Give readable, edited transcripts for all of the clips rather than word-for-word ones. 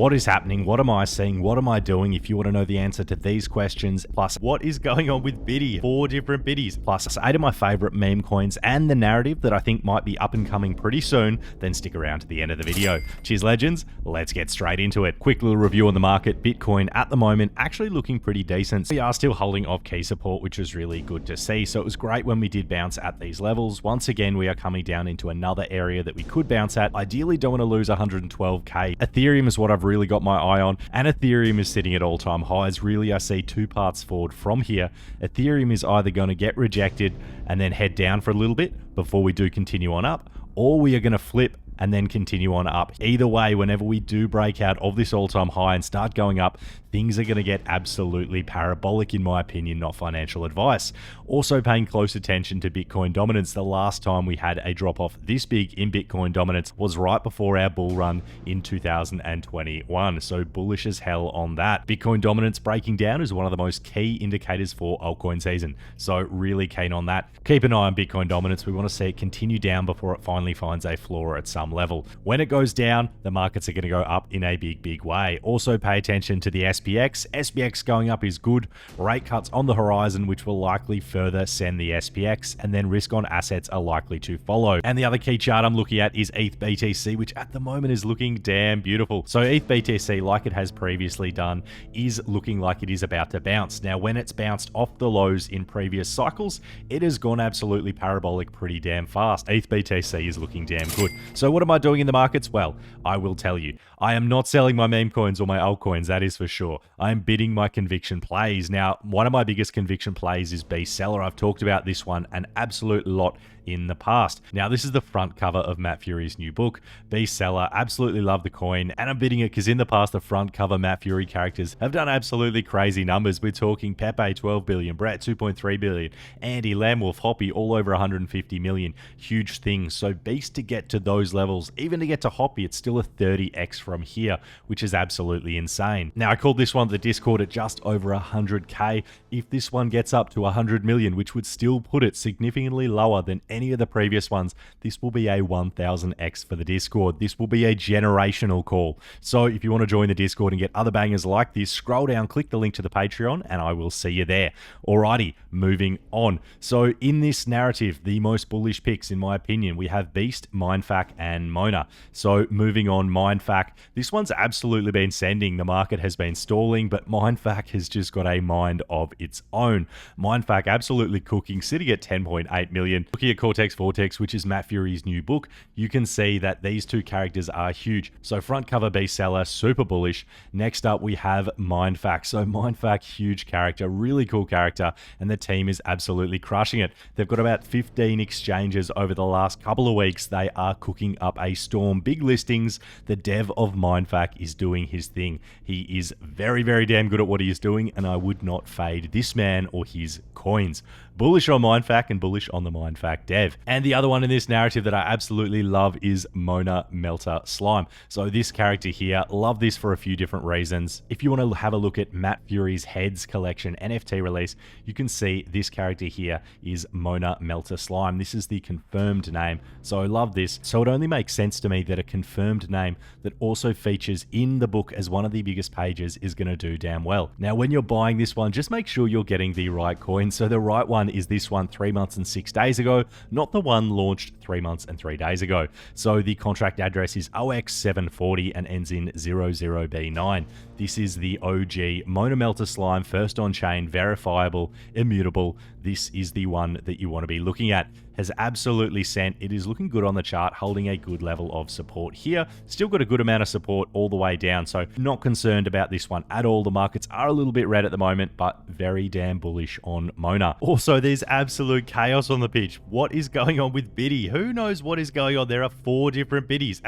What is happening? What am I seeing? What am I doing? If you want to know the answer to these questions, plus what is going on with Biddy, 4 different Biddies, plus 8 of my favorite meme coins and the narrative that I think might be up and coming pretty soon, then stick around to the end of the video. Cheers legends, let's get straight into it. Quick little review on the market. Bitcoin at the moment actually looking pretty decent. We are still holding off key support, which is really good to see. So it was great when we did bounce at these levels. Once again, we are coming down into another area that we could bounce at. Ideally don't want to lose 112k. Ethereum is what I've really got my eye on, and Ethereum is sitting at all-time highs. Really, I see 2 paths forward from here. Ethereum is either going to get rejected and then head down for a little bit before we do continue on up, or we are going to flip and then continue on up. Either way, whenever we do break out of this all-time high and start going up, things are going to get absolutely parabolic, in my opinion, not financial advice. Also paying close attention to Bitcoin dominance. The last time we had a drop-off this big in Bitcoin dominance was right before our bull run in 2021. So bullish as hell on that. Bitcoin dominance breaking down is one of the most key indicators for altcoin season. So really keen on that. Keep an eye on Bitcoin dominance. We want to see it continue down before it finally finds a floor at some level. When it goes down, the markets are going to go up in a big way. Also pay attention to the SPX. SPX going up is good. Rate cuts on the horizon, which will likely further send the SPX, and then risk on assets are likely to follow. And the other key chart I'm looking at is ETH BTC, which at the moment is looking damn beautiful. So ETH BTC, like it has previously done, is looking like it is about to bounce. Now, when it's bounced off the lows in previous cycles, it has gone absolutely parabolic pretty damn fast. ETH BTC is looking damn good. So what am I doing in the markets? Well, I will tell you. I am not selling my meme coins or my altcoins, that is for sure. I am bidding my conviction plays. Now, one of my biggest conviction plays is Be Seller. I've talked about this one an absolute lot in the past. Now, this is the front cover of Matt Fury's new book, Be Seller. Absolutely love the coin, and I'm bidding it because in the past, the front cover Matt Fury characters have done absolutely crazy numbers. We're talking Pepe, 12 billion, Brett, 2.3 billion, Andy, Lamwolf, Hoppy, all over 150 million. Huge things. So Beast to get to those levels, even to get to Hoppy, it's still a 30x from here, which is absolutely insane. Now, I called this one the Discord at just over 100k. If this one gets up to 100 million, which would still put it significantly lower than any of the previous ones, this will be a 1000x for the Discord. This will be a generational call. So if you want to join the Discord and get other bangers like this, scroll down, click the link to the Patreon, and I will see you there. Alrighty, moving on. So in this narrative, the most bullish picks, in my opinion, we have Beast, MINDFAK, and Mona. So moving on, MINDFAK. This one's absolutely been sending. The market has been stalling, but MINDFAK has just got a mind of its own. MINDFAK absolutely cooking, sitting at 10.8 million. Looking at Cortex Vortex, which is Matt Fury's new book, you can see that these two characters are huge. So front cover Be Seller, super bullish. Next up, we have MINDFAK. So MINDFAK, huge character, really cool character, and the team is absolutely crushing it. They've got about 15 exchanges over the last couple of weeks. They are cooking up a storm. Big listings. The dev of MINDFAK is doing his thing. He is very damn good at what he is doing, and I would not fade this man or his coins. Bullish on MINDFAK and bullish on the MINDFAK dev. And the other one in this narrative that I absolutely love is Mona Melter Slime. So this character here, love this for a few different reasons. If you want to have a look at Matt Fury's Heads collection NFT release, you can see this character here is Mona Melter Slime. This is the confirmed name. So I love this. So it only makes sense to me that a confirmed name that also features in the book as one of the biggest pages is going to do damn well. Now, when you're buying this one, just make sure you're getting the right coin. So the right one is this one 3 months and 6 days ago, not the one launched 3 months and 3 days ago. So the contract address is OX740 and ends in 00B9. This is the OG Mona Melter Slime, first on chain, verifiable, immutable. This is the one that you want to be looking at. Has absolutely sent. It is looking good on the chart, holding a good level of support here. Still got a good amount of support all the way down, so not concerned about this one at all. The markets are a little bit red at the moment, but very damn bullish on Mona. Also, there's absolute chaos on the pitch. What is going on with Biddy? Who knows what is going on? There are 4 different Biddies.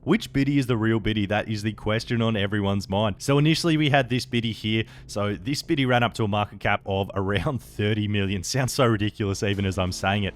Which Biddy is the real Biddy? That is the question on everyone's mind. So initially we had this Biddy here. So this Biddy ran up to a market cap of around 30 million. Sounds so ridiculous even as I'm saying it.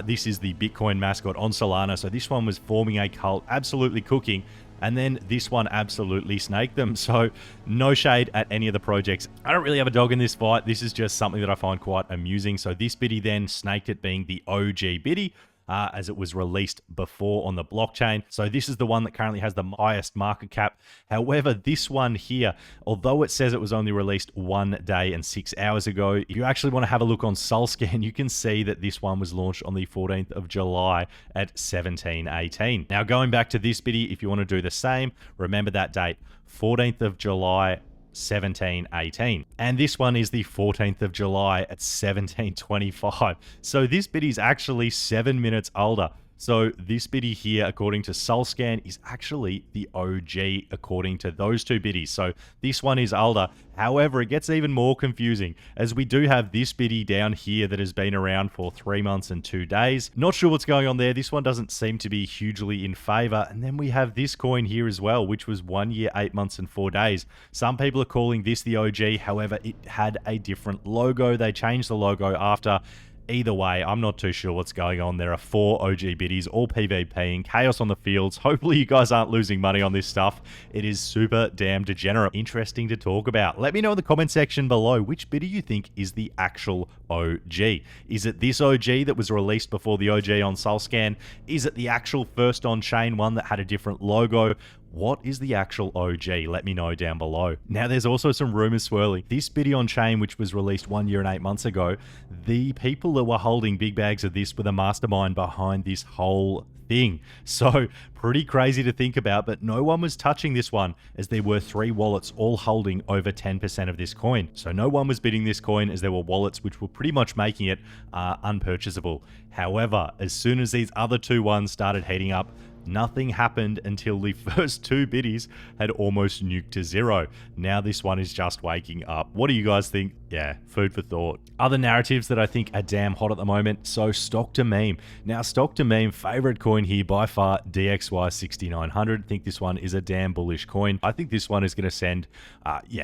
This is the Bitcoin mascot on Solana. So this one was forming a cult, absolutely cooking. And then this one absolutely snaked them. So no shade at any of the projects. I don't really have a dog in this fight. This is just something that I find quite amusing. So this Biddy then snaked it, being the OG Biddy. as it was released before on the blockchain. So this is the one that currently has the highest market cap. However, this one here, although it says it was only released 1 day and 6 hours ago, if you actually want to have a look on SolScan, you can see that this one was launched on the 14th of July at 17:18. Now, going back to this Biddy, if you want to do the same, remember that date, 14th of July, 17:18, and this one is the 14th of July at 17:25. So this Biddy is actually 7 minutes older. So this Biddy here, according to SolScan, is actually the OG according to those two Biddies. So this one is older. However, it gets even more confusing as we do have this Biddy down here that has been around for 3 months and 2 days. Not sure what's going on there. This one doesn't seem to be hugely in favor. And then we have this coin here as well, which was 1 year, 8 months and 4 days. Some people are calling this the OG. However, it had a different logo. They changed the logo after. Either way, I'm not too sure what's going on. There are 4 OG Biddies, all PvPing, chaos on the fields. Hopefully you guys aren't losing money on this stuff. It is super damn degenerate. Interesting to talk about. Let me know in the comment section below which Biddy you think is the actual OG. Is it this OG that was released before the OG on SolScan? Is it the actual first on-chain one that had a different logo? What is the actual OG? Let me know down below. Now, there's also some rumors swirling. This Biddy on chain, which was released 1 year and 8 months ago, the people that were holding big bags of this were the mastermind behind this whole thing. So pretty crazy to think about, but no one was touching this one as there were 3 wallets all holding over 10% of this coin. So no one was bidding this coin as there were wallets which were pretty much making it unpurchasable. However, as soon as these other 2 ones started heating up, nothing happened until the first 2 biddies had almost nuked to 0. Now this one is just waking up. What do you guys think? Yeah, food for thought. Other narratives that I think are damn hot at the moment. So stock to meme. Now stock to meme, favorite coin here by far, DXY 6900. I think this one is a damn bullish coin. I think this one is going to send,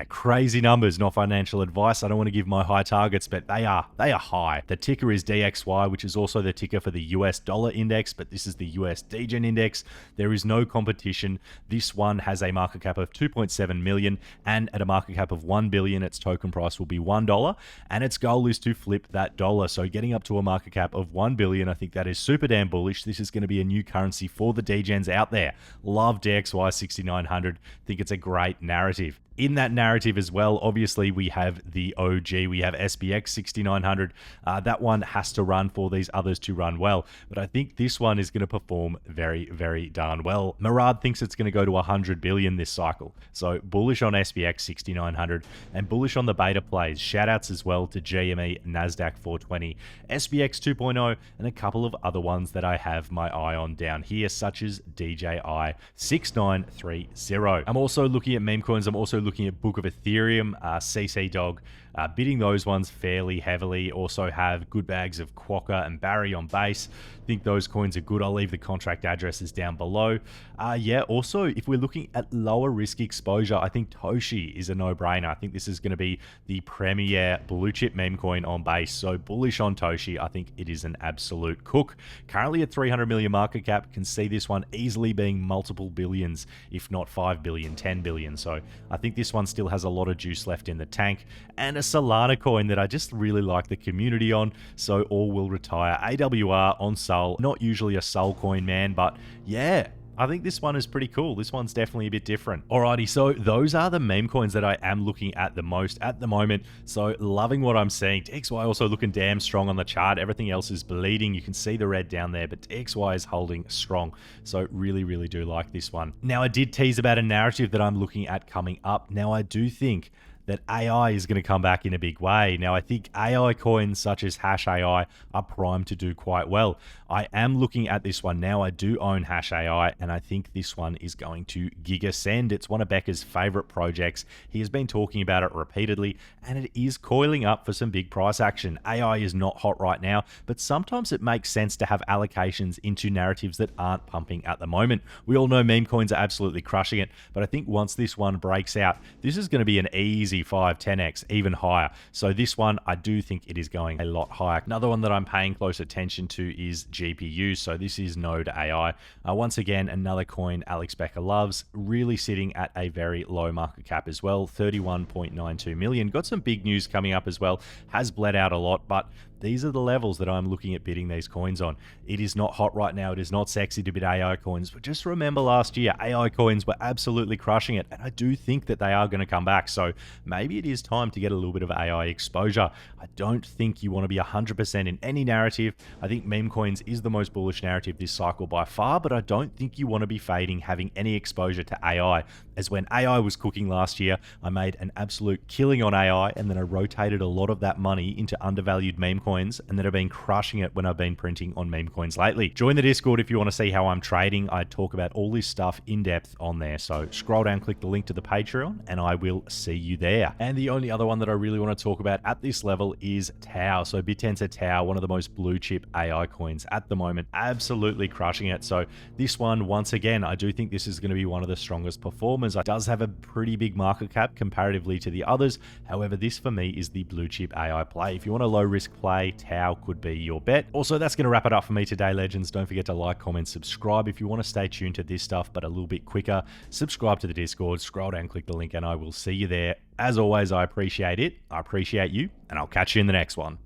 crazy numbers. Not financial advice. I don't want to give my high targets, but they are high. The ticker is DXY, which is also the ticker for the US dollar index, but this is the US DGen index. There is no competition. This one has a market cap of 2.7 million, and at a market cap of 1 billion, its token price will be $1, and its goal is to flip that dollar. So getting up to a market cap of 1 billion, I think that is super damn bullish. This is going to be a new currency for the degens out there. Love DXY 6900. Think it's a great narrative. In that narrative as well, obviously we have the OG, we have SPX 6900. That one has to run for these others to run well, but I think this one is going to perform very, very darn well. Murad thinks it's going to go to 100 billion this cycle. So bullish on SPX 6900 and bullish on the beta plays. Shoutouts as well to GME, NASDAQ 420, SPX 2.0, and a couple of other ones that I have my eye on down here, such as DJI 6930. I'm also looking at MEMECOINS. I'm also looking at Book of Ethereum, CC Dog, bidding those ones fairly heavily. Also have good bags of Quokka and Barry on base. Think those coins are good. I'll leave the contract addresses down below. Also, if we're looking at lower risk exposure, I think Toshi is a no-brainer. I think this is going to be the premier blue chip meme coin on base. So bullish on Toshi. I think it is an absolute cook. Currently at 300 million market cap, can see this one easily being multiple billions, if not 5 billion, 10 billion. So I think this one still has a lot of juice left in the tank. And a Solana coin that I just really like the community on. So all will retire. AWR on Sol. Not usually a Sol coin man, but yeah, I think this one is pretty cool. This one's definitely a bit different. Alrighty, so those are the meme coins that I am looking at the most at the moment. So loving what I'm seeing. DXY also looking damn strong on the chart. Everything else is bleeding. You can see the red down there, but DXY is holding strong. So really, really do like this one. Now, I did tease about a narrative that I'm looking at coming up. Now, I do think that AI is going to come back in a big way. Now, I think AI coins such as Hash AI are primed to do quite well. I am looking at this one now. I do own Hash AI, and I think this one is going to gigascend. It's one of Becker's favorite projects. He has been talking about it repeatedly, and it is coiling up for some big price action. AI is not hot right now, but sometimes it makes sense to have allocations into narratives that aren't pumping at the moment. We all know meme coins are absolutely crushing it, but I think once this one breaks out, this is going to be an easy easy 5, 10x, even higher. So this one, I do think it is going a lot higher. Another one that I'm paying close attention to is GPU. So this is Node AI. Once again, another coin Alex Becker loves, really sitting at a very low market cap as well, 31.92 million. Got some big news coming up as well, has bled out a lot, but these are the levels that I'm looking at bidding these coins on. It is not hot right now. It is not sexy to bid AI coins, but just remember last year, AI coins were absolutely crushing it, and I do think that they are going to come back. So maybe it is time to get a little bit of AI exposure. I don't think you want to be 100% in any narrative. I think meme coins is the most bullish narrative this cycle by far, but I don't think you want to be fading having any exposure to AI, as when AI was cooking last year, I made an absolute killing on AI, and then I rotated a lot of that money into undervalued meme coins, and then I've been crushing it when I've been printing on meme coins lately. Join the Discord if you want to see how I'm trading. I talk about all this stuff in depth on there. So scroll down, click the link to the Patreon, and I will see you there. And the only other one that I really want to talk about at this level is Tau. So BitTensor Tau, one of the most blue chip AI coins at the moment, absolutely crushing it. So this one, once again, I do think this is going to be one of the strongest performers. It does have a pretty big market cap comparatively to the others. However, this for me is the blue chip AI play. If you want a low risk play, Tau could be your bet. Also, that's going to wrap it up for me today, legends. Don't forget to like, comment, subscribe if you want to stay tuned to this stuff, but a little bit quicker. Subscribe to the Discord, scroll down, click the link, and I will see you there. As always, I appreciate it. I appreciate you, and I'll catch you in the next one.